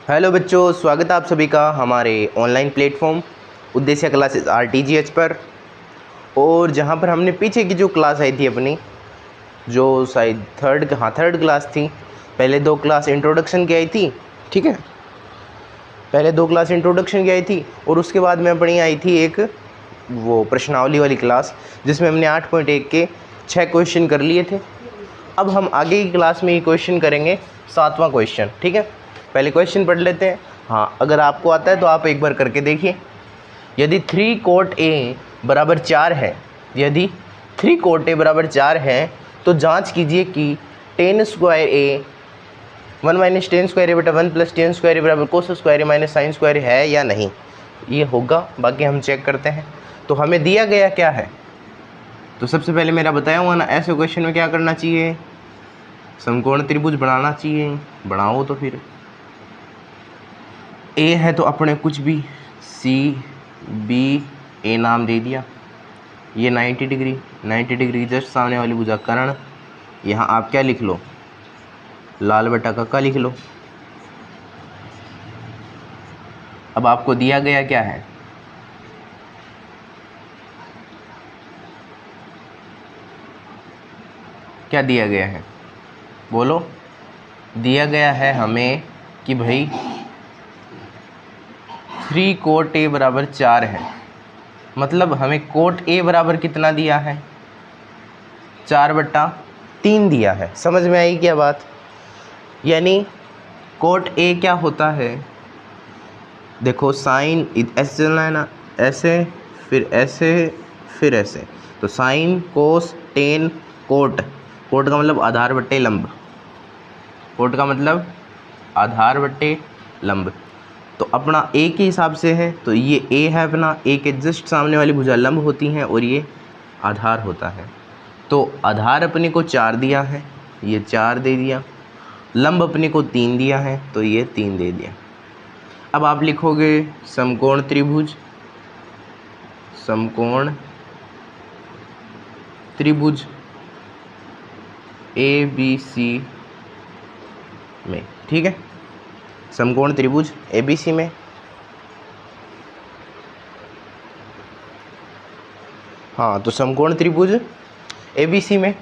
Hello बच्चों, स्वागत है आप सभी का हमारे ऑनलाइन प्लेटफॉर्म उद्देश्य क्लासेस RTGH पर। और जहां पर हमने पीछे की जो क्लास आई थी अपनी, जो शायद थर्ड क्लास थी। पहले दो क्लास इंट्रोडक्शन की आई थी, ठीक है। पहले दो क्लास इंट्रोडक्शन की आई थी और उसके बाद में अपनी आई थी एक वो प्रश्नावली वाली क्लास, जिसमें हमने 8.1 के 6 क्वेश्चन कर लिए थे। अब हम आगे की क्लास में ये क्वेश्चन करेंगे, 7वां क्वेश्चन, ठीक है। पहले क्वेश्चन पढ़ लेते हैं। हाँ, अगर आपको आता है तो आप एक बार करके देखिए। यदि 3 cot A बराबर 4 है, यदि 3 cot A बराबर 4 है तो जांच कीजिए कि tan square A 1 minus ten square A बटा 1 प्लस टेन स्क्वायर ए बराबर cos square A minus sin square है या नहीं। ये होगा, बाकी हम चेक करते हैं। तो हमें दिया गया क्या है, तो सबसे पहले मेरा बताया हुआ ना, ऐसे क्वेश्चन में क्या करना चाहिए, समकोण त्रिभुज बनाना चाहिए। बनाओ तो फिर ए है तो अपने कुछ भी CBA नाम दे दिया। ये 90 डिग्री जस्ट सामने वाली भुजा कर्ण। यहाँ आप क्या लिख लो, लाल बटा कक्का लिख लो। अब आपको दिया गया क्या है, क्या दिया गया है, बोलो। दिया गया है हमें कि भाई 3 cot A बराबर 4 है। मतलब हमें cot A बराबर कितना दिया है, 4/3 दिया है। समझ में आई क्या बात। यानी cot A क्या होता है, देखो साइन ऐसे चलना है ना, ऐसे फिर ऐसे फिर ऐसे। तो sine cos tan cot, cot का मतलब आधार बट्टे लंब, कोट का मतलब आधार बट्टे लंब। तो अपना ए के हिसाब से है, तो ये ए है अपना, ए के जस्ट सामने वाली भुजा लंब होती हैं और ये आधार होता है। तो आधार अपने को 4 दिया है, ये 4 दे दिया। लंब अपने को 3 दिया है, तो ये 3 दे दिया। अब आप लिखोगे समकोण त्रिभुज, समकोण त्रिभुज ABC में, ठीक है। समकोण त्रिभुज ABC में। हाँ, तो समकोण त्रिभुज ABC में,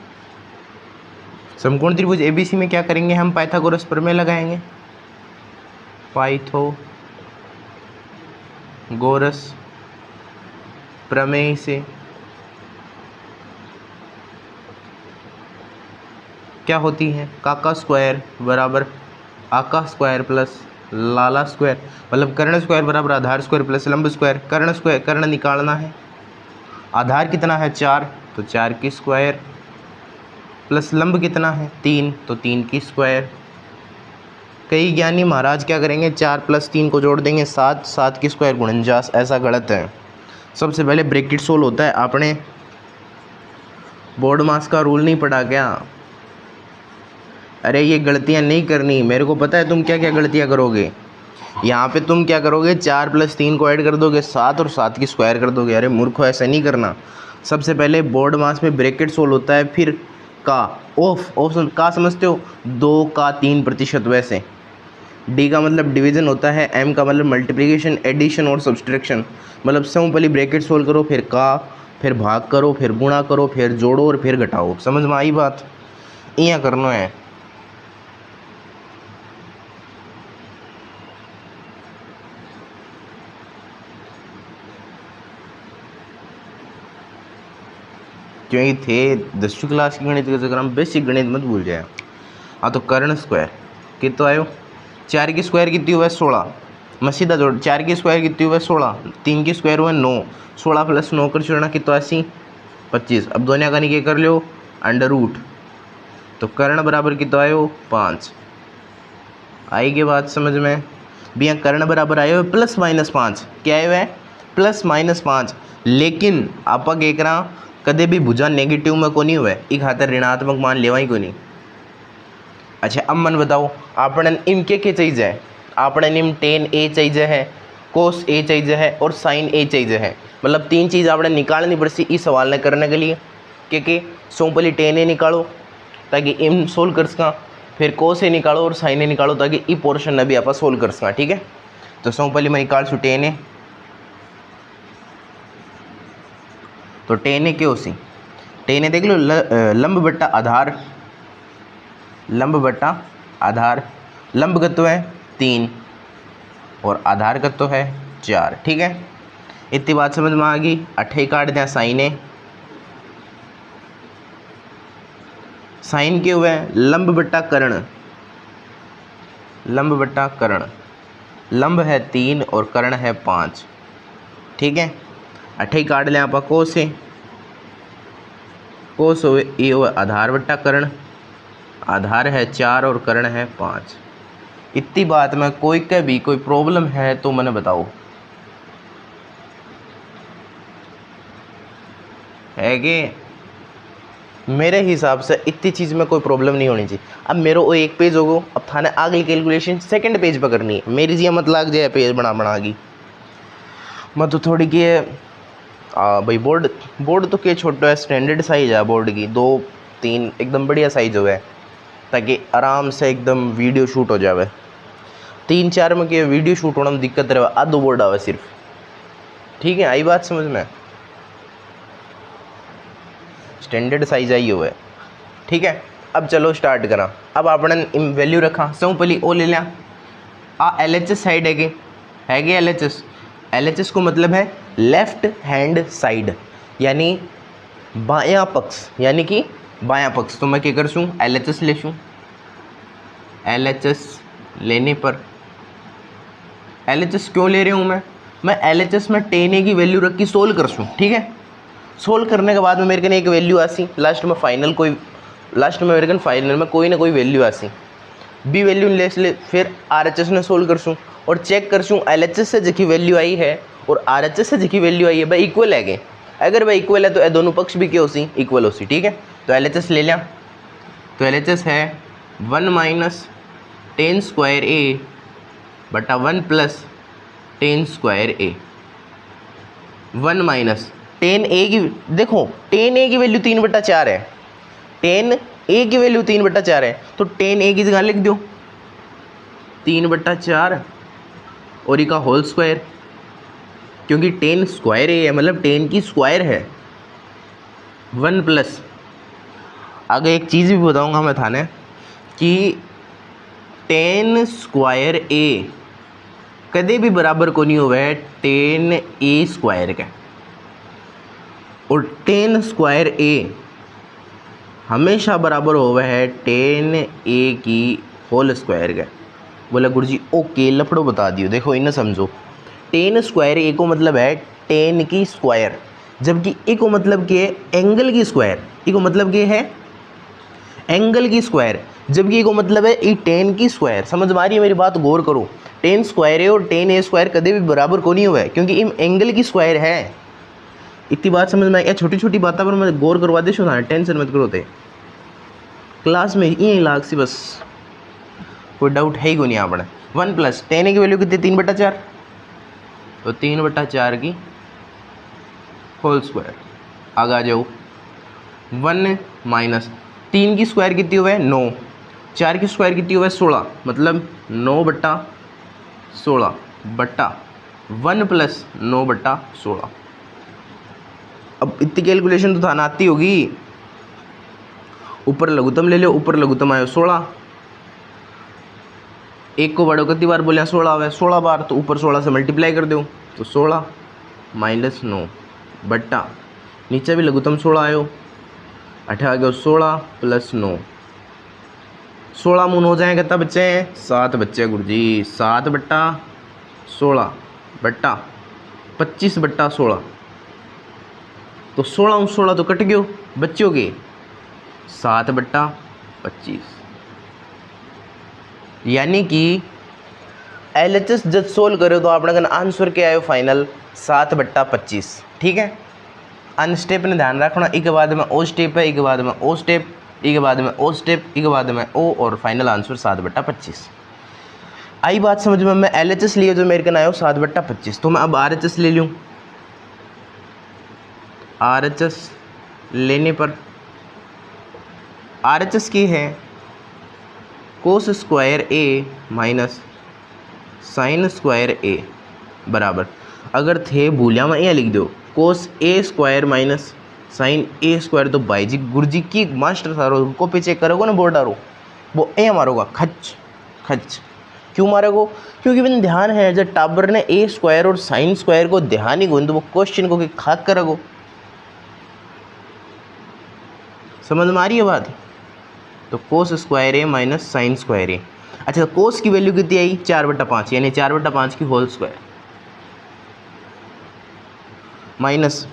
समकोण त्रिभुज ABC में क्या करेंगे हम, पाइथागोरस प्रमेय लगाएंगे। पाइथागोरस प्रमेय से क्या होती है, काका स्क्वायर बराबर आका स्क्वायर प्लस लाला स्क्वायर, मतलब कर्ण स्क्वायर बराबर आधार स्क्वायर प्लस लंब स्क्वायर। कर्ण स्क्वायर, कर्ण निकालना है, आधार कितना है 4, तो 4 की स्क्वायर प्लस लंब कितना है 3, तो 3 की स्क्वायर। कई ज्ञानी महाराज क्या करेंगे, 4 + 3 को जोड़ देंगे 7, 7 की स्क्वायर 49। ऐसा गलत है। सबसे पहले ब्रैकेट सोल्व होता है। आपने बोर्ड मास का रूल नहीं पढ़ा क्या? अरे ये गलतियां नहीं करनी, मेरे को पता है तुम क्या क्या गलतियां करोगे। यहाँ पे तुम क्या करोगे, 4 + 3 को ऐड कर दोगे 7 और 7 की स्क्वायर कर दोगे। अरे मूर्खो, ऐसा नहीं करना। सबसे पहले बोर्ड मास में ब्रैकेट सोल्व होता है, फिर का ऑप्शन का समझते हो, 2 का 3%। वैसे डी का मतलब डिवीजन होता है, एम का मतलब मल्टीप्लिकेशन, एडिशन और सब्सट्रैक्शन। मतलब सब पहले ब्रैकेट सोल्व करो, फिर का, फिर भाग करो, फिर गुणा करो, फिर जोड़ो और फिर घटाओ। समझ में आई बात? यहाँ करना है। क्योंकि थे 10वीं क्लास की गणित के चक्कर में, बेसिक गणित मत भूल जाए। हाँ, तो कर्ण स्क्वायर कितना आयो, 4 की स्क्वायर कितनी हुआ है 16। मैं सीधा जोड़, 4 की स्क्वायर कितनी हुआ है 16, 3 की स्क्वायर हुआ है 9, 16 + 9 कर छोड़ना कितना 80, 25। अब दोनों का निके कर लो √। तो कर्ण बराबर कितना आयो 5। आई के बात समझ में भी? यहाँ कर्ण बराबर आयो है +-5। क्या आयो है, +-5। लेकिन आप कह रहा कदे भी भुजा नेगेटिव में को नहीं हुआ, एक खातर ऋणात्मक मान लेवा ही को नहीं। अच्छा, अब मन बताओ, आपने इम के चाहिए, आपने इम tan A चाहिए है, cos A चाहिए है और sin A चाहिए है। मतलब 3 चीज़ आपने निकालनी पड़ती इस सवाल ने करने के लिए। क्योंकि सोपली tan A निकालो ताकि इम सोल्व कर सका, फिर कोस निकालो और साइन निकालो ताकि ई पोर्शन ने भी आप सोल्व कर सका। ठीक है, तो सौ पहले मैं निकाल छू टेन है, तो टेन है क्यों सी टेन है देख लो लंब बट्टा आधार, लंब बट्टा आधार, लंब कत्तो है 3 और आधार कत्तो है 4। ठीक है, इतनी बात समझ में आ गई। अठे काट दें साइन है, साइन के हुए लंब बट्टा कर्ण, लंब बट्टा कर्ण, लंब है 3 और कर्ण है 5। ठीक है, अठे काट लें आप कोस से, कोस हुए ये हुआ आधार बट्टा कर्ण, आधार है 4 और कर्ण है 5। इतनी बात में कोई का भी कोई प्रॉब्लम है तो मैंने बताओ, है कि मेरे हिसाब से इतनी चीज़ में कोई प्रॉब्लम नहीं होनी चाहिए। अब मेरे वो एक पेज होगो, अब थाने आगे कैलकुलेशन सेकंड पेज पर करनी है, मेरी जी मत लाग जाए पेज बना गई मैं तो थोड़ी की भाई बोर्ड तो क्या छोटा है, स्टैंडर्ड साइज है बोर्ड की, 2-3 एकदम बढ़िया साइज हो है ताकि आराम से एकदम वीडियो शूट हो जाए। 3-4 में क्या वीडियो शूट होने में दिक्कत रहे, आधो बोर्ड आवे सिर्फ। ठीक है, आई बात समझ में, स्टैंडर्ड साइज आई हुआ है। ठीक है, अब चलो स्टार्ट करा। अब आपने वैल्यू रखा सब पहले ओ ले लिया, एल एच एस साइड है L H S, L H S को मतलब है लेफ्ट हैंड साइड यानी बायां पक्ष, यानी कि बायां पक्ष। तो मैं क्या कर सूँ, एल एच एस ले सूँ, एल एच एस लेने पर एल एच एस क्यों ले रहा हूँ मैं एल एच एस में टेन ए की वैल्यू रख के सोल्व कर सूँ। ठीक है, सोल्व करने के बाद में मेरे को एक वैल्यू आसी, लास्ट में मेरे को फाइनल में कोई ना कोई वैल्यू आसी, बी वैल्यू ले फिर आर एच एस ने सोल्व कर सूँ और चेक कर सूँ एल एच एस से जिकी वैल्यू आई है और आर एच एस से जिकी वैल्यू आई है भाई इक्वल है। अगर भाई इक्वल है तो ये दोनों पक्ष भी क्या होसी, इक्वल होसी। ठीक है, तो एल एच एस ले लिया, तो एल एच एस है 1 माइनस टेन स्क्वायर ए बटा 1 प्लस टेन स्क्वायर ए। 1 माइनस टेन ए की, देखो टेन ए की वैल्यू 3/4 है, टेन ए की वैल्यू 3/4 है, तो टेन ए की जगह लिख दो 3/4 और इसका होल स्क्वायर, क्योंकि टेन स्क्वायर ए है मतलब टेन की स्क्वायर है। 1 प्लस, आगे एक चीज़ भी बताऊंगा मैं थाने कि टेन स्क्वायर ए कदे भी बराबर को नहीं हुआ है टेन ए स्क्वायर का, और टेन स्क्वायर ए हमेशा बराबर हुआ है टेन ए की होल स्क्वायर का। बोला गुरुजी ओके लफड़ो बता दियो, देखो इन्हें समझो, टेन स्क्वायर ए को मतलब है टेन की स्क्वायर, जबकि ए को मतलब क्या है एंगल की स्क्वायर, ए को मतलब क्या है एंगल की स्क्वायर, जबकि ए को मतलब है ई टेन की स्क्वायर। समझ में आ रही है मेरी बात, गौर करो, टेन स्क्वायर ए और टेन ए स्क्वायर कदे भी बराबर को नहीं हुआ है क्योंकि इन एंगल की स्क्वायर है। इतनी बात समझ में आई, छोटी छोटी बातों पर मैं गौर करवा दे, टेंशन मत करो, थे क्लास में यही लाग सी, बस कोई डाउट है ही को नहीं आपने। 1 प्लस टेन ए की वैल्यू कितनी 3/4, तो 3/4 की होल स्क्वायर। आगे आ जाओ 1 माइनस 3 की स्क्वायर कितनी हुआ है 9, 4 की स्क्वायर कितनी हुआ है 16, मतलब 9/16 बट्टा 1 प्लस 9/16। अब इतनी कैलकुलेशन तो थाना आती होगी, ऊपर लघुत्तम ले लो, ऊपर लघुत्तम आयो 16, एक को बड़ो कितनी बार बोलिया 16 है 16 बार, तो ऊपर 16 से मल्टीप्लाई कर दो तो 16 माइनस 9 बट्टा नीचे भी लघुत्तम 16 आयो, अठे आ गया 16 प्लस 9, 16 मून हो जाए कितना बच्चे हैं 7 बच्चे गुरुजी, 7/16 बट्टा 25/16, तो 16 तो कट गयो, बच्चों के 7/25, यानी कि एल एच एस जब सोल्व करो तो आपने कहना आंसर क्या आयो फाइनल 7/25। ठीक है, अन स्टेप ने ध्यान रखना, एक बाद में ओ स्टेप है, एक बाद में ओ स्टेप, एक बाद में ओ स्टेप, एक बाद में ओ, और फाइनल आंसर 7/25। आई बात समझ में, मैं एल एच एस लिया जो मेरे को आयो 7/25, तो मैं अब आर एच एस ले लूँ। आर एच एस लेने पर आर एच एस की है कोस square A minus sin square A बराबर, अगर थे भूलिया मैं यहाँ लिख दो कोस ए स्क्वायर माइनस साइन ए स्क्वायर। तो भाई जी गुरुजी की मास्टर सारो कॉपी चेक करोगे ना बोर्ड डारो वो ए मारोगा खच खच। क्यों मारोगो? क्योंकि मैंने ध्यान है जब टाबर ने ए स्क्वायर और साइन स्क्वायर को ध्यान ही गो तो वो क्वेश्चन को खाक करोगो। समझ में आ रही है बात? तो कोस square A minus sin square ए। अच्छा कोस की वैल्यू कितनी आई 4/5 यानी 4/5 की होल स्क्वायर माइनस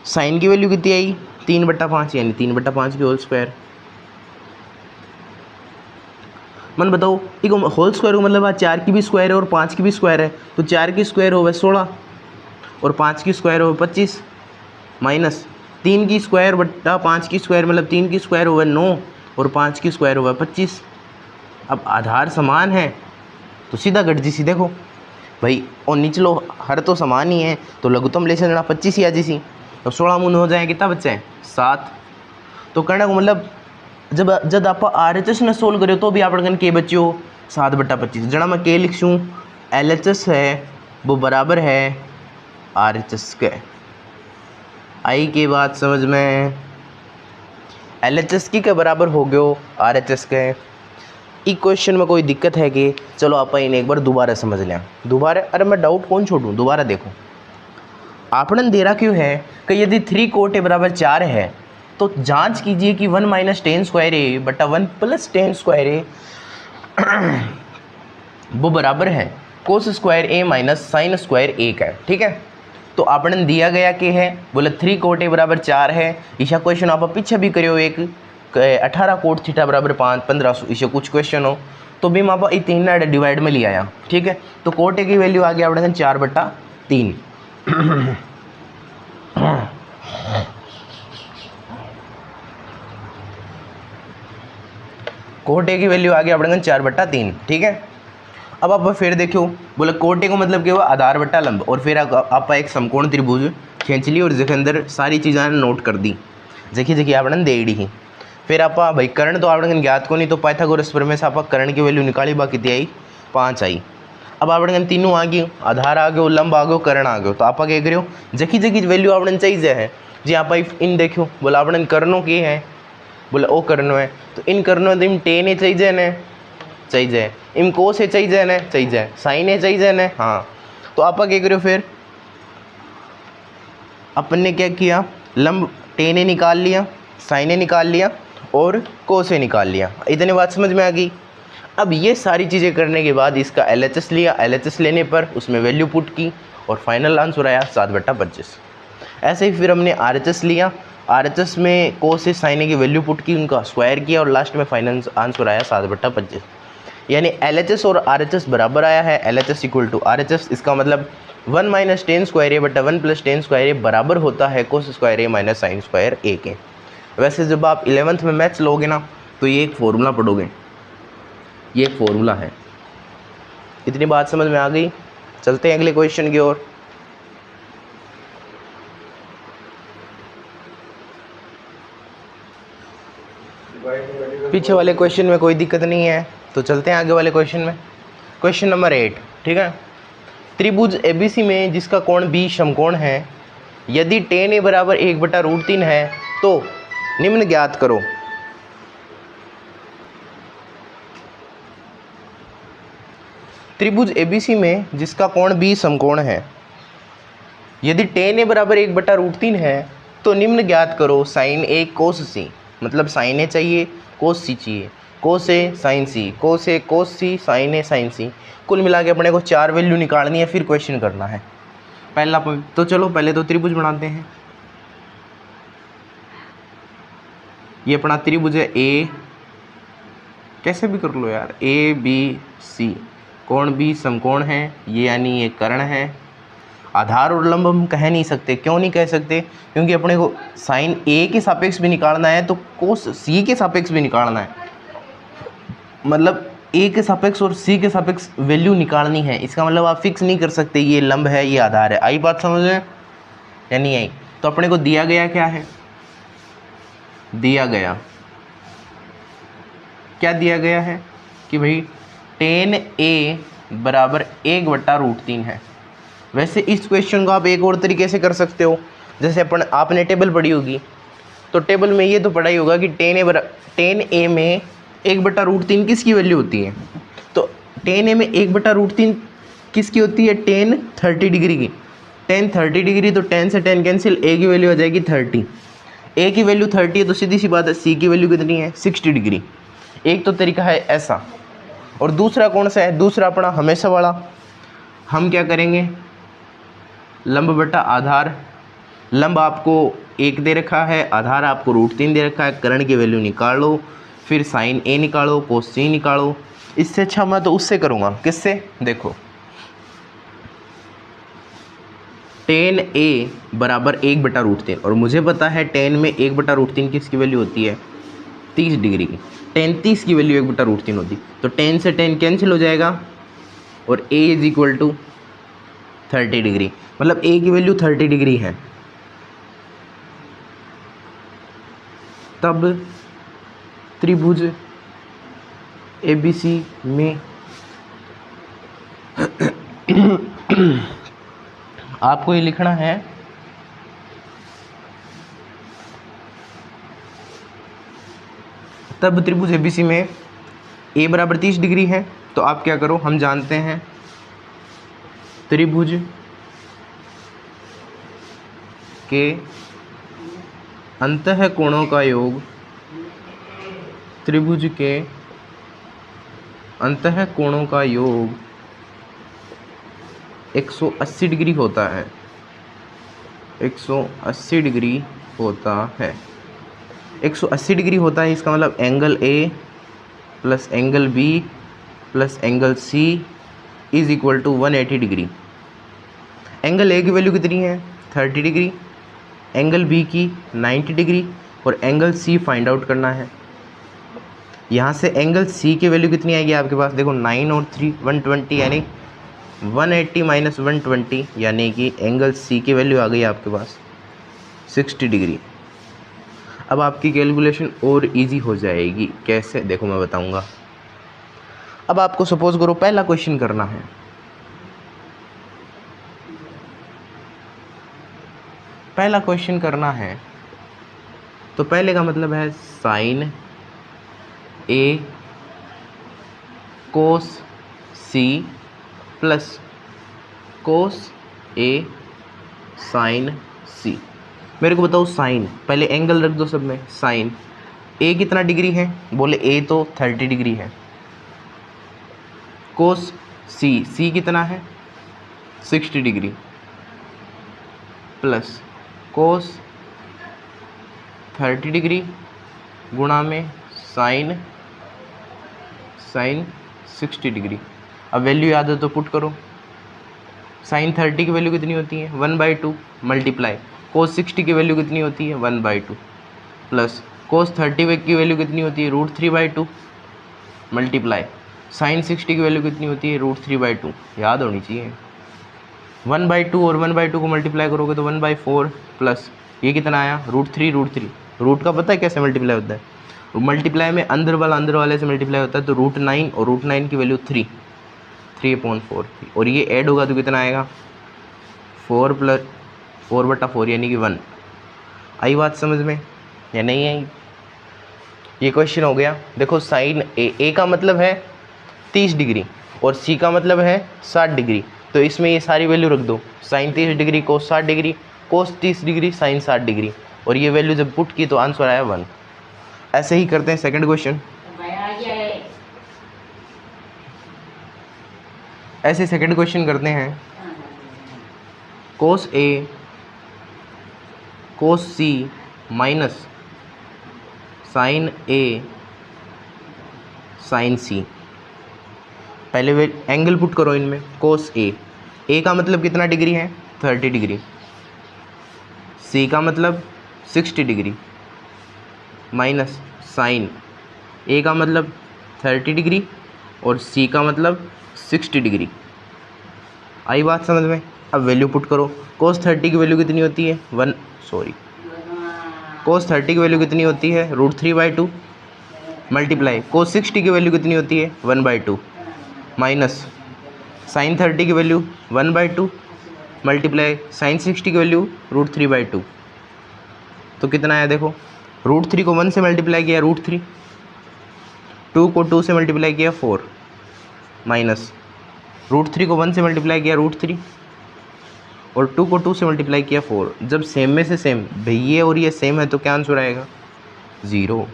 साइन की वैल्यू कितनी आई 3/5 यानी 3/5 की होल स्क्वायर। मन बताओ एक होल स्क्वायर को मतलब 4 की भी स्क्वायर है और 5 की भी स्क्वायर है। तो 4 की स्क्वायर हो 16 और 5 की स्क्वायर हो 25 माइनस 3 की स्क्वायर बट्टा 5 की स्क्वायर मतलब 3 की स्क्वायर हुआ 9 और 5 की स्क्वायर हुआ 25। अब आधार समान है तो सीधा गट जी सी देखो भाई और निचलो हर तो समान ही है तो लघुत्तम ले लेना 25 ही आ जी सी। तो 16 मून हो जाए कितना बच्चा है 7। तो कहने को मतलब जब आप RHS ने सोल्व करो तो भी आप के बच्चे हो 7/25। जरा मैं के लिखूँ LHS है वो बराबर है RHS के। आई की बात समझ में? LHS की के बराबर हो गयो RHS के। इस क्वेश्चन में कोई दिक्कत है कि चलो आप इन्हें एक बार दोबारा समझ लें। दोबारा अरे मैं डाउट कौन छोड़ूँ दोबारा देखो। आपने दे रहा क्यों है कि यदि 3 कोट ए बराबर 4 है तो जांच कीजिए कि 1 - 10 स्क्वायर ए बटा 1 + 10 स्क्वायर ए वो बराबर है कोस square A minus sin square ए का। ठीक है तो आपने दिया गया कि है बोले 3 कोट ए बराबर 4 है। ईशा क्वेश्चन आप पीछे भी करो एक 18 कोट थीटा बराबर 5 1500 इसे कुछ क्वेश्चन हो तो भी आप 3 डिवाइड में ले आया। ठीक है तो कोट ए की वैल्यू आ गया अपने 4/3 कोट ए की वैल्यू आ गया अपने 4/3। ठीक है अब आप फिर देखो बोले कोट ए को मतलब क्या हुआ आधार बट्टा लंब और फिर आप एक समकोण त्रिभुज खींच ली और जिसके अंदर सारी चीज़ें नोट कर दी जखी जखी आपने दे दी। फिर आप भाई कर्ण तो आपने ज्ञात को नहीं तो पाइथागोरस प्रमेय से आप कर्ण की वैल्यू निकाली बाकी कितनी आई 5 आई। अब आपने तीनों आ गई आधार आ गयो लंब आ गयो कर्ण आ गयो तो आप क्या करो जखी जखी वैल्यू आपने चाहिए है जी आप इन देखो बोले आपने कर्णों की है बोले ओ कर्णो है तो इन कर्णों तो इन टेन है चाहिए न चाहिए इन कोस है चाहिए न चाहिए साइन है चाहिए न। हाँ तो आप क्या करो फिर अपन ने क्या किया लंब टेन ए निकाल लिया साइन ए निकाल लिया और कोस ए निकाल लिया। इतनी बात समझ में आ गई। अब ये सारी चीज़ें करने के बाद इसका LHS लिया LHS लेने पर उसमें वैल्यू पुट की और फाइनल आंसर आया 7/25। ऐसे ही फिर हमने RHS लिया RHS में कोस ए साइन ए की वैल्यू पुट की उनका स्क्वायर किया और लास्ट में फाइनल आंसर आया 7/25। यानी LHS और RHS बराबर आया है LHS = RHS। इसका मतलब 1 - 10 स्क्वायर ए बटा 1 + 10 स्क्वायर ए बराबर होता है कोस square A minus sin square ए के। वैसे जब आप 11th में मैथ्स लोगे ना तो ये एक फॉर्मूला पढ़ोगे ये एक फॉर्मूला है। इतनी बात समझ में आ गई। चलते हैं अगले क्वेश्चन की ओर। पीछे वाले क्वेश्चन में कोई दिक्कत नहीं है तो चलते हैं आगे वाले क्वेश्चन में। Question number 8। ठीक है त्रिभुज ABC में जिसका कोण B समकोण है यदि tan A बराबर 1/√3 है तो निम्न ज्ञात करो। त्रिभुज ABC में जिसका कोण B समकोण है यदि tan A बराबर 1/√3 है तो निम्न ज्ञात करो sin A cos C। मतलब sin A चाहिए cos C चाहिए cos A sin C cos A cos C sin A sin C। कुल मिला के अपने को 4 वैल्यू निकालनी है फिर क्वेश्चन करना है पहला पॉइंट। तो चलो पहले तो त्रिभुज बनाते हैं। ये अपना त्रिभुज है A कैसे भी कर लो यार ABC कोण B समकोण है ये यानी ये कर्ण है। आधार और लंब हम कह नहीं सकते। क्यों नहीं कह सकते? क्योंकि अपने को साइन A के सापेक्ष भी निकालना है तो कोस C के सापेक्ष भी निकालना है। मतलब A के सापेक्ष और C के सापेक्ष वैल्यू निकालनी है। इसका मतलब आप फिक्स नहीं कर सकते ये लंब है ये आधार है। आई बात समझ में या नहीं आई? तो अपने को दिया गया क्या है दिया गया क्या दिया गया है कि भाई टेन ए बराबर 1/√3 है। वैसे इस क्वेश्चन को आप एक और तरीके से कर सकते हो, जैसे आपने टेबल पढ़ी होगी, तो टेबल में ये तो पढ़ा ही होगा कि टेन ए में 1/√3 किसकी वैल्यू होती है। तो टेन ए में 1/√3 किसकी होती है, टेन 30 डिग्री की। टेन 30 डिग्री, तो 10 से 10 कैंसिल, ए की वैल्यू आ जाएगी 30। ए की वैल्यू 30 है तो सीधी सी बात है सी की वैल्यू कितनी है, 60 डिग्री। एक तो तरीका है ऐसा, और दूसरा कौन सा है, दूसरा अपना हमेशा वाला। हम क्या करेंगे, लंब बटा आधार। लंब आपको 1 दे रखा है, आधार आपको √3 दे रखा है, कर्ण की वैल्यू निकालो, फिर साइन ए निकालो, कोस सी निकालो। इससे अच्छा मैं तो उससे करूँगा, किससे, देखो टेन ए बराबर 1/√3, और मुझे पता है टेन में 1/√3 किसकी वैल्यू होती है, 30 डिग्री की। टेन 30 की वैल्यू 1/√3 होती, तो 10 से 10 कैंसिल हो जाएगा, और a = 30 डिग्री, मतलब a की वैल्यू 30 डिग्री है। तब त्रिभुज ABC में आपको ये लिखना है, तब त्रिभुज ABC में a बराबर 30 डिग्री है। तो आप क्या करो, हम जानते हैं त्रिभुज के अंतः कोणों का योग, त्रिभुज के अंतः कोणों का योग 180 डिग्री होता है, 180 डिग्री होता है। 180 डिग्री होता है, इसका मतलब angle A plus angle B plus angle C is equal to 180 degree. Angle A की वैल्यू कितनी है, 30 डिग्री, एंगल B की 90 डिग्री, और एंगल C फाइंड आउट करना है। यहाँ से एंगल C की वैल्यू कितनी आएगी आपके पास, देखो 9 और 3 120, यानी 180 माइनस 120, यानी कि एंगल C की वैल्यू आ गई आपके पास 60 डिग्री। अब आपकी कैलकुलेशन और इजी हो जाएगी, कैसे, देखो मैं बताऊंगा। अब आपको सपोज करो पहला क्वेश्चन करना है, पहला क्वेश्चन करना है, तो पहले का मतलब है sine A cos C plus cos A sine C। मेरे को बताओ साइन, पहले एंगल रख दो सब में। साइन A कितना डिग्री है, बोले A तो 30 डिग्री है। कोस C कितना है, 60 डिग्री, प्लस कोस 30 डिग्री गुणा में साइन 60 डिग्री। अब वैल्यू याद है तो पुट करो। साइन 30 की वैल्यू कितनी होती है, 1/2 मल्टीप्लाई कोस 60 की वैल्यू कितनी होती है, 1/2, प्लस कोस 30 की वैल्यू कितनी होती है, √3/2 मल्टीप्लाई साइन 60 की वैल्यू कितनी होती है, √3/2, याद होनी चाहिए। 1/2 और 1/2 को मल्टीप्लाई करोगे तो 1/4, प्लस ये कितना आया, √3, रूट का पता है कैसे मल्टीप्लाई होता है, मल्टीप्लाई में अंदर वाले से मल्टीप्लाई होता है, तो √9, और √9 की वैल्यू 3/4, और ये ऐड होगा तो कितना आएगा, 4/4 यानी कि 1। आई बात समझ में या नहीं आई? ये क्वेश्चन हो गया। देखो साइन ए का मतलब है 30 डिग्री और सी का मतलब है 60 डिग्री, तो इसमें ये सारी वैल्यू रख दो। साइन 30 डिग्री कोस 60 डिग्री, कोस 30 डिग्री साइन 60 डिग्री, और ये वैल्यू जब पुट की तो आंसर आया 1। ऐसे ही करते हैं सेकंड क्वेश्चन। ऐसे सेकंड क्वेश्चन करते हैं। Cos A cos C minus sine A sine C। पहले वे एंगल पुट करो इनमें। कोस A का मतलब कितना डिग्री है, 30 डिग्री, C का मतलब 60 डिग्री, माइनस साइन A का मतलब 30 डिग्री और C का मतलब 60 डिग्री। आई बात समझ में? अब वैल्यू पुट करो। कोस 30 की वैल्यू कितनी होती है, कोस 30 की वैल्यू कितनी होती है, √3/2, मल्टीप्लाई कोस 60 की वैल्यू कितनी होती है 1/2 माइनस साइन 30 की वैल्यू 1/2 मल्टीप्लाई साइन 60 की वैल्यू √3/2। तो कितना आया देखो, √3 को 1 से मल्टीप्लाई किया √3, 2 को 2 से मल्टीप्लाई किया 4 माइनस √3 को 1 से मल्टीप्लाई किया √3 और 2 को 2 से मल्टीप्लाई किया 4। जब सेम में से सेम भाई ये और ये सेम है तो क्या आंसर आएगा 0।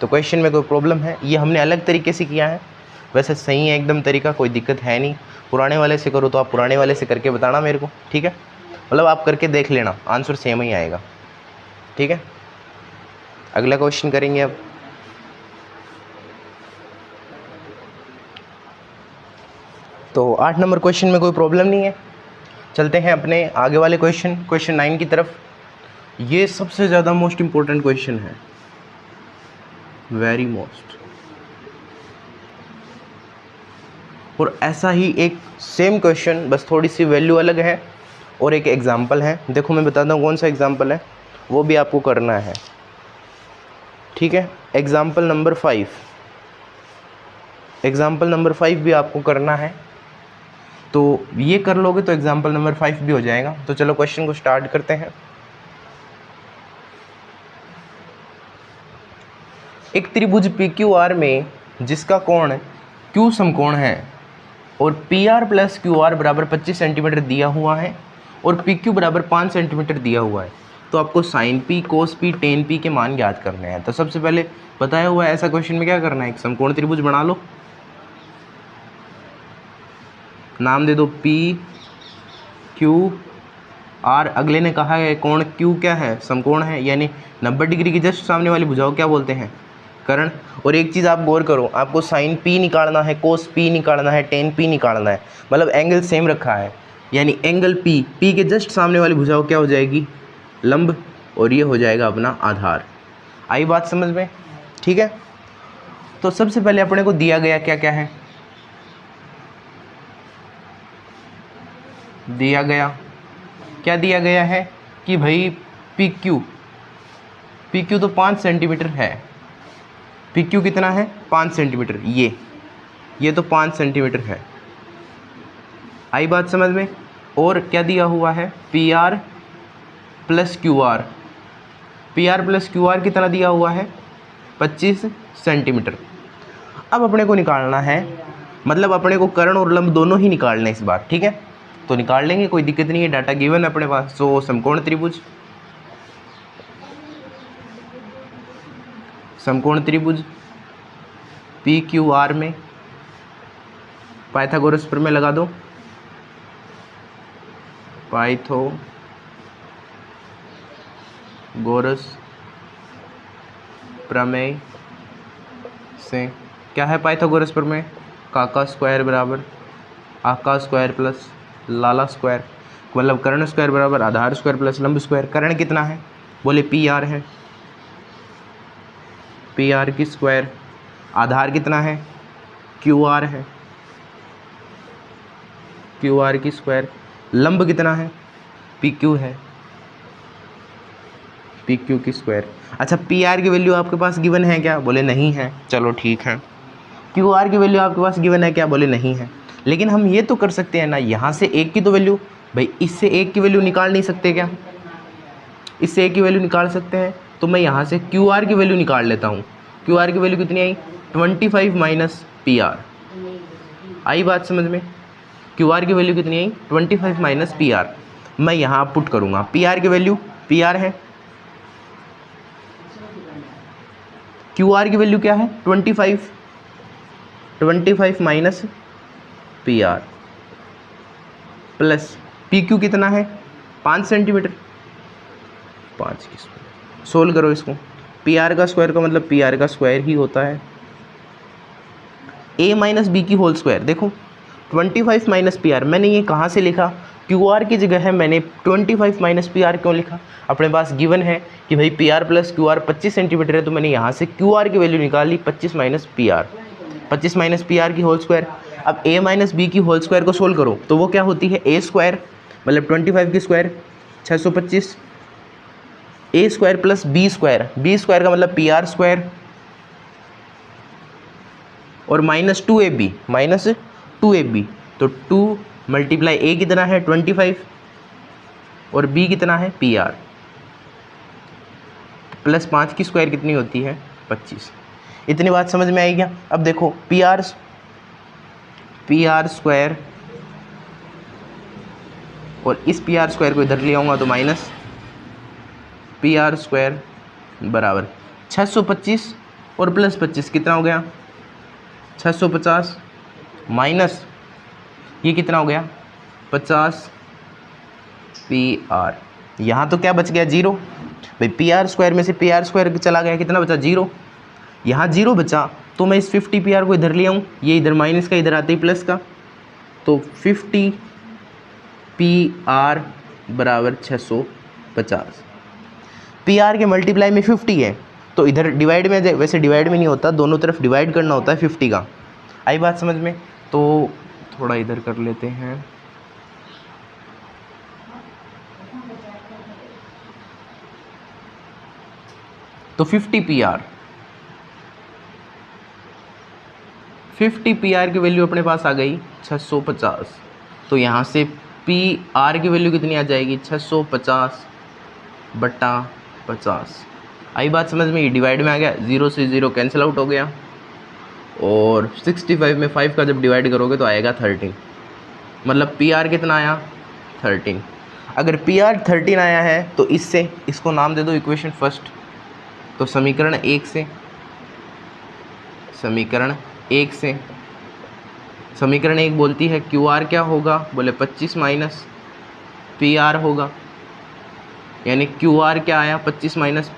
तो क्वेश्चन में कोई प्रॉब्लम है? ये हमने अलग तरीके से किया है, वैसे सही है एकदम तरीका, कोई दिक्कत है नहीं। पुराने वाले से करो तो आप पुराने वाले से करके बताना मेरे को, ठीक है? मतलब आप करके देख लेना, आंसर सेम ही आएगा, ठीक है? अगला क्वेश्चन करेंगे अब। तो 8 नंबर क्वेश्चन में कोई प्रॉब्लम नहीं है। चलते हैं अपने आगे वाले क्वेश्चन 9 की तरफ। ये सबसे ज़्यादा मोस्ट इम्पोर्टेंट क्वेश्चन है, वेरी मोस्ट। और ऐसा ही एक सेम क्वेश्चन, बस थोड़ी सी वैल्यू अलग है और एक एग्जाम्पल है। देखो मैं बताता हूँ कौन सा एग्जाम्पल है, वो भी आपको करना है, ठीक है? एग्जाम्पल नंबर 5, एग्जाम्पल नंबर 5 भी आपको करना है। तो ये कर लोगे तो एग्जाम्पल नंबर 5 भी हो जाएगा। तो चलो क्वेश्चन को स्टार्ट करते हैं। एक त्रिभुज PQR में जिसका कोण Q समकोण है और PR प्लस QR बराबर 25 सेंटीमीटर दिया हुआ है और PQ बराबर 5 सेंटीमीटर दिया हुआ है, तो आपको साइन P, कोस P, टेन P के मान याद करने हैं। तो सबसे पहले बताया हुआ है ऐसा क्वेश्चन में क्या करना है, एक समकोण त्रिभुज बना लो, नाम दे दो PQR। अगले ने कहा है कोण Q क्या है, समकोण है, यानी 90 डिग्री की जस्ट सामने वाली भुजाओं क्या बोलते हैं, कर्ण। और एक चीज़ आप गौर करो, आपको साइन P निकालना है, कोस P निकालना है, टेन P निकालना है, मतलब एंगल सेम रखा है, यानी एंगल P के जस्ट सामने वाली भुजाओं क्या हो जाएगी, लंब, और ये हो जाएगा अपना आधार। आई बात समझ में, ठीक है? तो सबसे पहले अपने को दिया गया क्या क्या है, दिया गया क्या दिया गया है कि भाई PQ तो 5 सेंटीमीटर है, PQ कितना है 5 सेंटीमीटर, ये तो 5 सेंटीमीटर है। आई बात समझ में? और क्या दिया हुआ है PR प्लस QR कितना दिया हुआ है 25 सेंटीमीटर। अब अपने को निकालना है, मतलब अपने को कर्ण और लंब दोनों ही निकालने इस बार, ठीक है? तो निकाल लेंगे, कोई दिक्कत नहीं है, डाटा गिवन है अपने पास। सो समकोण त्रिभुज PQR में पाइथागोरस प्रमेय लगा दो, पाइथागोरस प्रमेय से क्या है पाइथागोरस प्रमेय, काका स्क्वायर बराबर आका स्क्वायर प्लस लाला स्क्वायर, मतलब कर्ण स्क्वायर बराबर आधार स्क्वायर प्लस लंब स्क्वायर। कर्ण कितना है, बोले PR है, PR की स्क्वायर, आधार कितना है QR है, QR की स्क्वायर, लंब कितना है PQ है, PQ की स्क्वायर। अच्छा PR की वैल्यू आपके पास गिवन है क्या, बोले नहीं है, चलो ठीक है। QR की वैल्यू आपके पास गिवन है क्या, बोले नहीं है। लेकिन हम ये तो कर सकते हैं ना, यहाँ से एक की तो वैल्यू, भाई इससे एक की वैल्यू निकाल नहीं सकते क्या, इससे एक की वैल्यू निकाल सकते हैं। तो मैं यहाँ से QR की वैल्यू निकाल लेता हूँ। QR की वैल्यू कितनी आई 25 माइनस PR। आई बात समझ में? QR की वैल्यू कितनी आई 25 माइनस PR। मैं यहाँ पुट करूँगा PR की वैल्यू, PR है, QR की वैल्यू क्या है 25 माइनस PR प्लस PQ कितना है 5 सेंटीमीटर, 5 की स्क्वायर। सोल्व करो इसको, PR का स्क्वायर का मतलब PR का स्क्वायर ही होता है, A माइनस B की होल स्क्वायर। देखो 25 माइनस PR मैंने ये कहाँ से लिखा, QR की जगह है मैंने 25 माइनस PR क्यों लिखा, अपने पास गिवन है कि भाई PR प्लस QR 25 सेंटीमीटर है, तो मैंने यहाँ से QR की वैल्यू निकाली 25 माइनस PR, 25 माइनस PR की होल स्क्वायर। अब A माइनस B की होल स्क्वायर को सोल्व करो तो वो क्या होती है A स्क्वायर, मतलब 25 की square 625, A square plus B square का मतलब PR स्क्वायर और -2ab, तो 2 मल्टीप्लाई a कितना है 25 और b कितना है PR, प्लस 5 की स्क्वायर कितनी होती है 25। इतनी बात समझ में आई क्या? अब देखो PR स्क्वायर और इस PR स्क्वायर को इधर ले आऊँगा तो माइनस PR स्क्वायर बराबर 625 और प्लस 25 कितना हो गया 650 माइनस ये कितना हो गया 50 PR। यहाँ तो क्या बच गया 0 भाई, PR स्क्वायर में से PR स्क्वायर चला गया, कितना बचा 0। यहाँ 0 बचा तो मैं इस 50 PR को इधर ले आऊँ, ये इधर माइनस का इधर आते ही प्लस का, तो 50 PR बराबर 650। PR के मल्टीप्लाई में 50 है तो इधर डिवाइड में, वैसे डिवाइड में नहीं होता, दोनों तरफ डिवाइड करना होता है 50 का। आई बात समझ में? तो थोड़ा इधर कर लेते हैं, तो 50 PR की वैल्यू अपने पास आ गई 650, तो यहाँ से PR की वैल्यू कितनी आ जाएगी 650/50। आई बात समझ में? ये डिवाइड में आ गया, 0 से 0 कैंसिल आउट हो गया और 65 में 5 का जब डिवाइड करोगे तो आएगा 13, मतलब PR कितना आया 13। अगर PR 13 आया है तो इससे इसको नाम दे दो इक्वेशन फर्स्ट, तो समीकरण 1 से समीकरण 1 बोलती है QR क्या होगा, बोले 25 माइनस PR होगा, यानी QR क्या आया 25 माइनस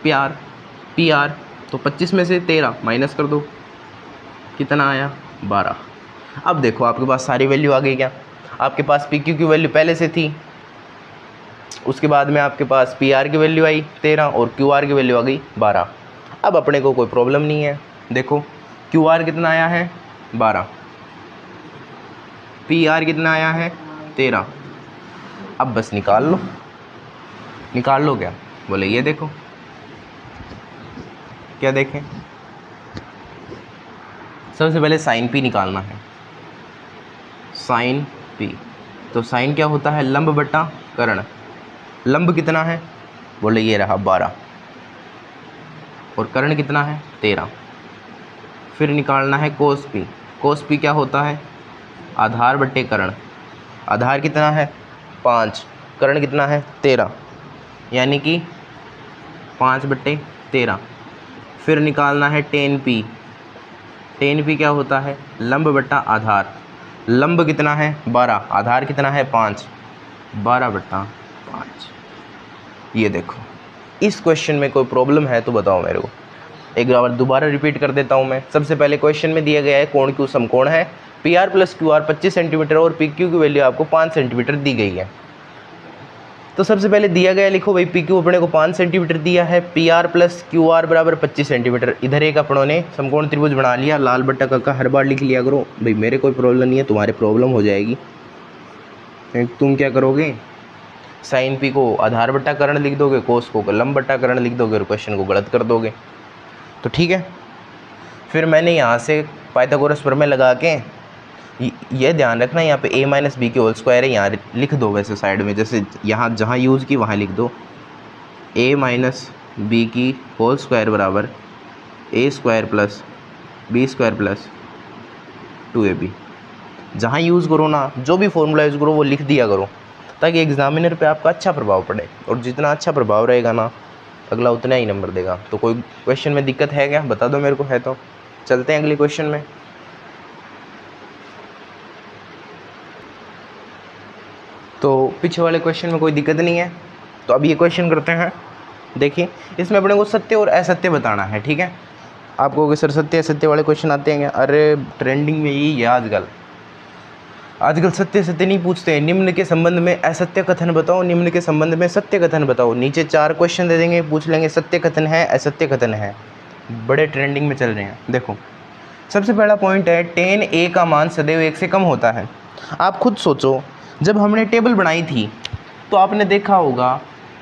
PR, तो 25 में से 13 माइनस कर दो, कितना आया 12। अब देखो आपके पास सारी वैल्यू आ गई क्या? आपके पास PQ की वैल्यू पहले से थी, उसके बाद में आपके पास PR की वैल्यू आई 13 और QR की वैल्यू आ गई 12। अब अपने को कोई प्रॉब्लम नहीं है, देखो QR कितना आया है 12, PR कितना आया है 13। अब बस निकाल लो क्या? बोले ये देखो, क्या देखें, सबसे पहले साइन P निकालना है, साइन P। तो साइन क्या होता है लंब बटा कर्ण, लंब कितना है बोले ये रहा 12 और कर्ण कितना है 13। फिर निकालना है कोस P, कोस P क्या होता है आधार बटे कर्ण, आधार कितना है 5, कर्ण कितना है 13, यानी कि 5/13। फिर निकालना है टेन P, टेन P क्या होता है लंब बटा आधार, लंब कितना है 12, आधार कितना है 5, 12/5। ये देखो, इस क्वेश्चन में कोई प्रॉब्लम है तो बताओ मेरे को। एक बार दोबारा रिपीट कर देता हूँ मैं। सबसे पहले क्वेश्चन में दिया गया है कोण Q समकोण है, PR प्लस QR 25 सेंटीमीटर और PQ की वैल्यू आपको 5 सेंटीमीटर दी गई है। तो सबसे पहले दिया गया लिखो भाई, PQ अपने को 5 सेंटीमीटर दिया है, PR प्लस QR बराबर 25 सेंटीमीटर। इधर एक अपनों ने समकोण त्रिभुज बना लिया, लाल बट्टा का हर बार लिख लिया करो भाई, मेरे कोई प्रॉब्लम नहीं है, तुम्हारे प्रॉब्लम हो जाएगी। तुम क्या करोगे, साइन P को आधार बट्टा कर्ण लिख दोगे, कोस को लंब बट्टा कर्ण लिख दोगे और क्वेश्चन को गलत कर दोगे। तो ठीक है, फिर मैंने यहाँ से पाइथागोरस प्रमेय लगा के ये ध्यान रखना, यहाँ पे a माइनस बी की होल स्क्वायर है, यहाँ लिख दो वैसे साइड में, जैसे यहाँ जहाँ यूज़ की वहाँ लिख दो, a माइनस बी की होल स्क्वायर बराबर a square plus b square plus 2ab। जहाँ यूज़ करो ना, जो भी फॉर्मूला यूज़ करो वो लिख दिया करो, ताकि एग्जामिनर पे आपका अच्छा प्रभाव पड़े, और जितना अच्छा प्रभाव रहेगा ना अगला उतना ही नंबर देगा। तो कोई क्वेश्चन में दिक्कत है क्या, बता दो मेरे को, है तो चलते हैं अगले क्वेश्चन में। तो पीछे वाले क्वेश्चन में कोई दिक्कत नहीं है, तो अब ये क्वेश्चन करते हैं। देखिए, इसमें अपने को सत्य और असत्य बताना है, ठीक है। आपको सर सत्य असत्य वाले क्वेश्चन आते हैं क्या? अरे ट्रेंडिंग में यही है आजकल सत्य सत्य नहीं पूछते हैं, निम्न के संबंध में असत्य कथन बताओ, निम्न के संबंध में सत्य कथन बताओ। नीचे 4 क्वेश्चन दे देंगे, पूछ लेंगे सत्य कथन है असत्य कथन है, बड़े ट्रेंडिंग में चल रहे हैं। देखो, सबसे पहला पॉइंट है टेन ए का मान सदैव 1 से कम होता है। आप खुद सोचो, जब हमने टेबल बनाई थी तो आपने देखा होगा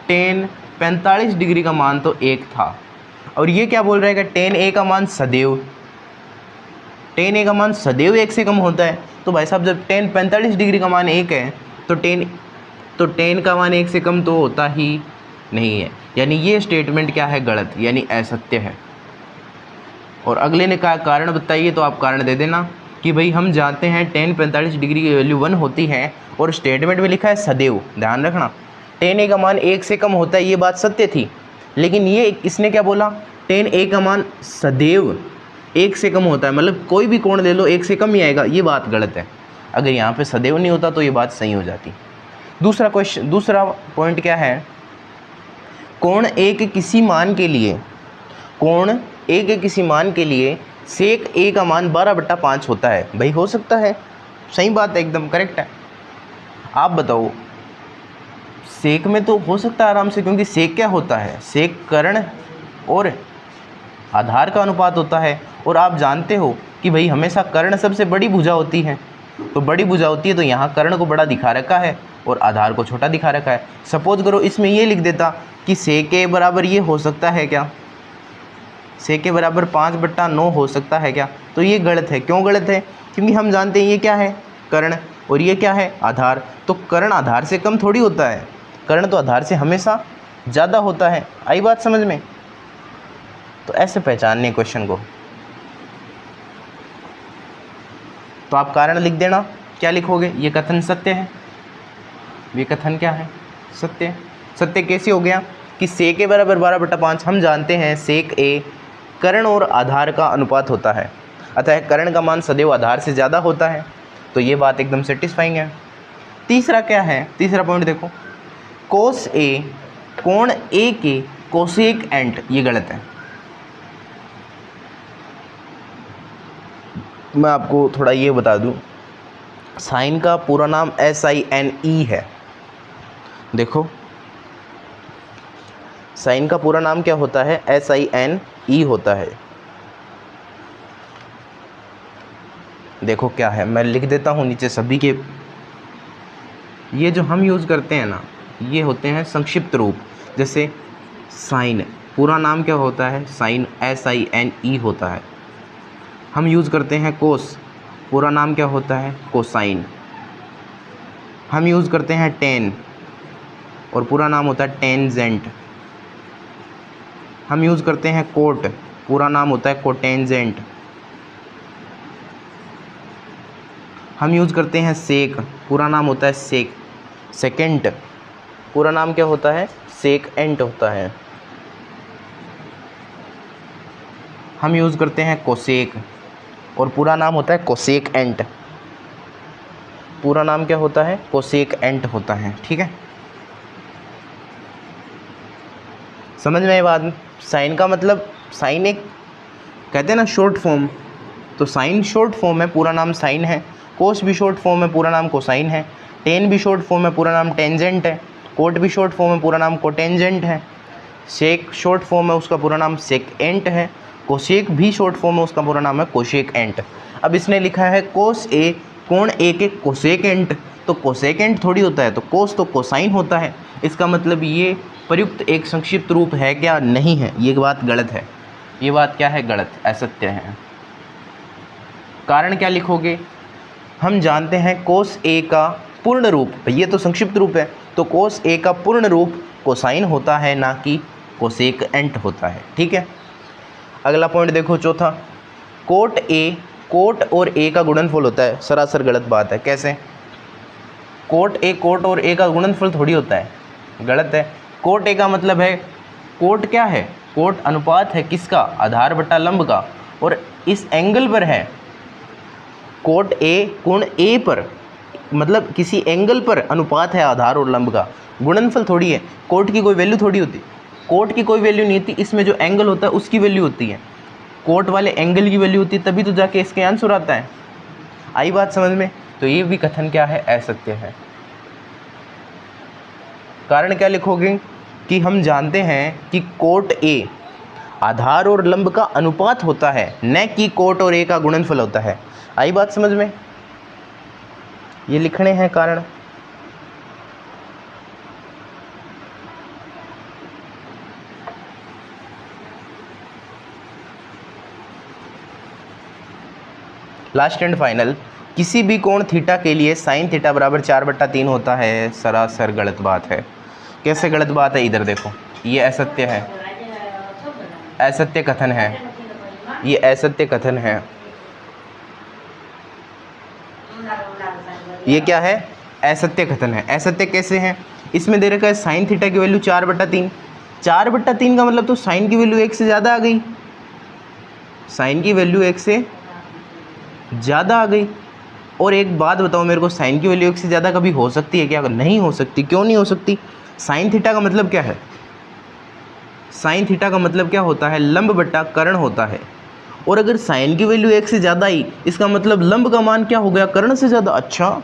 टेन 45 डिग्री का मान तो 1 था, और ये क्या बोल रहा है कि टेन ए का मान सदैव टेन ए का मान सदैव 1 से कम होता है। तो भाई साहब जब टेन 45 डिग्री का मान 1 है तो टेन का मान 1 से कम तो होता ही नहीं है, यानी ये स्टेटमेंट क्या है, गलत, यानी असत्य है। और अगले ने कहा कारण बताइए, तो आप कारण दे देना कि भाई हम जानते हैं टेन 45 डिग्री की वैल्यू 1 होती है और स्टेटमेंट में लिखा है सदैव। ध्यान रखना, टेन ए का मान 1 से कम होता है, ये बात सत्य थी, लेकिन ये इसने क्या बोला, टेन ए का मान सदैव 1 से कम होता है, मतलब कोई भी कोण ले लो 1 से कम ही आएगा, ये बात गलत है। अगर यहाँ पे सदैव नहीं होता तो ये बात सही हो जाती। दूसरा पॉइंट क्या है, कोण ए के किसी मान के लिए सेक ए का मान 12/5 होता है। भाई हो सकता है, सही बात है, एकदम करेक्ट है। आप बताओ, सेक में तो हो सकता है आराम से, क्योंकि सेक क्या होता है, सेक कर्ण और आधार का अनुपात होता है, और आप जानते हो कि भाई हमेशा कर्ण सबसे बड़ी भुजा होती है, तो बड़ी भुजा होती है तो यहाँ कर्ण को बड़ा दिखा रखा है और आधार को छोटा दिखा रखा है। सपोज करो इसमें ये लिख देता कि सेक ए बराबर ये हो सकता है क्या, सेक ए बराबर 5/9 हो सकता है क्या, तो ये गलत है। क्यों गलत है, क्योंकि हम जानते हैं ये क्या है, कर्ण, और ये क्या है, आधार। तो कर्ण आधार से कम थोड़ी होता है, कर्ण तो आधार से हमेशा ज़्यादा होता है। आई बात समझ में। तो ऐसे पहचानने क्वेश्चन को, तो आप कारण लिख देना। क्या लिखोगे, ये कथन सत्य है, ये कथन क्या है, सत्य है। सत्य कैसे हो गया कि सेक ए बराबर 12/5, हम जानते हैं सेक ए कर्ण और आधार का अनुपात होता है, अतः कर्ण का मान सदैव आधार से ज़्यादा होता है, तो ये बात एकदम सेटिस्फाइंग है। तीसरा क्या है, तीसरा पॉइंट देखो, कोस ए कोण ए के कोसेक एंट, ये गलत है। मैं आपको थोड़ा ये बता दूं, साइन का पूरा नाम SINE है। देखो साइन का पूरा नाम क्या होता है, SINE होता है। देखो क्या है, मैं लिख देता हूँ नीचे सभी के। ये जो हम यूज़ करते हैं ना, ये होते हैं संक्षिप्त रूप। जैसे साइन पूरा नाम क्या होता है, साइन SINE होता है। हम यूज़ करते हैं कोस, पूरा नाम क्या होता है, कोसाइन। हम यूज़ करते हैं टेन, और पूरा नाम होता है टेंजेंट। हम यूज़ करते हैं कोट, पूरा नाम होता है कोटेंजेंट। हम यूज़ करते हैं सेक, पूरा नाम होता है सेकेंट, पूरा नाम क्या होता है, सेक एंट होता है। हम यूज़ करते हैं कोसेक, और पूरा नाम होता है कोसेक एंट, पूरा नाम क्या होता है, कोसेक एंट होता है। ठीक है, समझ में आए बात। साइन का मतलब, साइन एक कहते हैं ना शॉर्ट फॉर्म, तो साइन शॉर्ट फॉर्म है, पूरा नाम साइन है। कोस भी शॉर्ट फॉर्म है, पूरा नाम कोसाइन है। टेन भी शॉर्ट फॉर्म है, पूरा नाम टेंजेंट है। कोट भी शॉर्ट फॉर्म है, पूरा नाम कोटेंजेंट है। सेक शॉर्ट फॉर्म है, उसका पूरा नाम सेकएंट है। कोसेक भी शॉर्ट फॉर्म है, उसका पूरा नाम है कोसेक एंट। अब इसने लिखा है कोस ए कोण ए के कोसेक एंट, तो कोसेक एंट थोड़ी होता है, तो कोस तो कोसाइन होता है। इसका मतलब ये प्रयुक्त एक संक्षिप्त रूप है क्या, नहीं है, ये बात गलत है। ये बात क्या है, गलत, असत्य है। कारण क्या लिखोगे, हम जानते हैं कोस ए का पूर्ण रूप, ये तो संक्षिप्त रूप है, तो कोस ए का पूर्ण रूप कोसाइन होता है, ना कि कोसेक एंट होता है। ठीक है, अगला पॉइंट देखो, चौथा, कोट और ए का गुणनफल होता है। सरासर गलत बात है। कैसे, कोट और ए का गुणनफल थोड़ी होता है, गलत है। कोट ए का मतलब है, कोट क्या है, कोट अनुपात है किसका, आधार बटा लंब का, और इस एंगल पर है। कोट ए कोण ए पर, मतलब किसी एंगल पर अनुपात है आधार और लंब का, गुणनफल थोड़ी है। कोट की कोई वैल्यू थोड़ी होती, कोट की कोई वैल्यू नहीं होती, इसमें जो एंगल होता है उसकी वैल्यू होती है। कोट वाले एंगल की वैल्यू होती है, तभी तो जाके इसके आंसर आता है। आई बात समझ में। तो ये भी कथन क्या है, असत्य है। कारण क्या लिखोगे कि हम जानते हैं कि कोट ए आधार और लंब का अनुपात होता है, न कि कोट और ए का गुणनफल होता है। आई बात समझ में। ये लिखने हैं कारण। लास्ट एंड फाइनल, किसी भी कोण थीटा के लिए साइन थीटा बराबर 4/3 होता है, सरासर गलत बात है। कैसे गलत बात है? इधर देखो, ये असत्य है, असत्य कथन है, ये असत्य कथन है। ये क्या है? असत्य कथन है। असत्य कैसे है? इसमें दे रखा है साइन थीटा की वैल्यू 4/3। 4/3 का मतलब तो साइन की वैल्यू 1 से ज़्यादा आ गई, साइन की वैल्यू 1 से ज़्यादा आ गई। और एक बात बताओ मेरे को, साइन की वैल्यू 1 से ज़्यादा कभी हो सकती है क्या? नहीं हो सकती। क्यों नहीं हो सकती? साइन थीटा का मतलब क्या है? साइन थीटा का मतलब क्या होता है? लंब बट्टा कर्ण होता है। और अगर साइन की वैल्यू 1 से ज़्यादा आई, इसका मतलब लंब का मान क्या हो गया? कर्ण से ज़्यादा। अच्छा,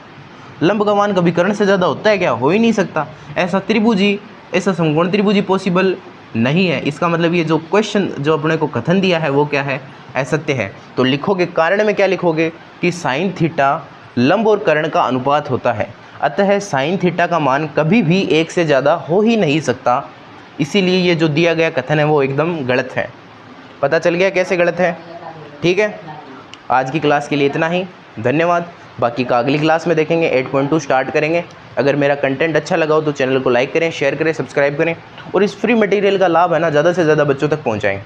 लंब का मान कभी कर्ण से ज़्यादा होता है क्या? हो ही नहीं सकता। ऐसा त्रिभुजी, ऐसा समकोण त्रिभुजी पॉसिबल नहीं है। इसका मतलब ये जो क्वेश्चन, जो अपने को कथन दिया है वो क्या है? असत्य है। तो लिखोगे, कारण में क्या लिखोगे कि साइन थीटा लंब और कर्ण का अनुपात होता है, अतः साइन थीटा का मान कभी भी 1 से ज़्यादा हो ही नहीं सकता। इसीलिए ये जो दिया गया कथन है वो एकदम गलत है। पता चल गया कैसे गलत है? ठीक है, आज की क्लास के लिए इतना ही, धन्यवाद। बाकी का अगली क्लास में देखेंगे, 8.2 स्टार्ट करेंगे। अगर मेरा कंटेंट अच्छा लगा हो तो चैनल को लाइक करें, शेयर करें, सब्सक्राइब करें और इस फ्री मटेरियल का लाभ है ना ज़्यादा से ज़्यादा बच्चों तक पहुंचाएं।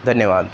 धन्यवाद।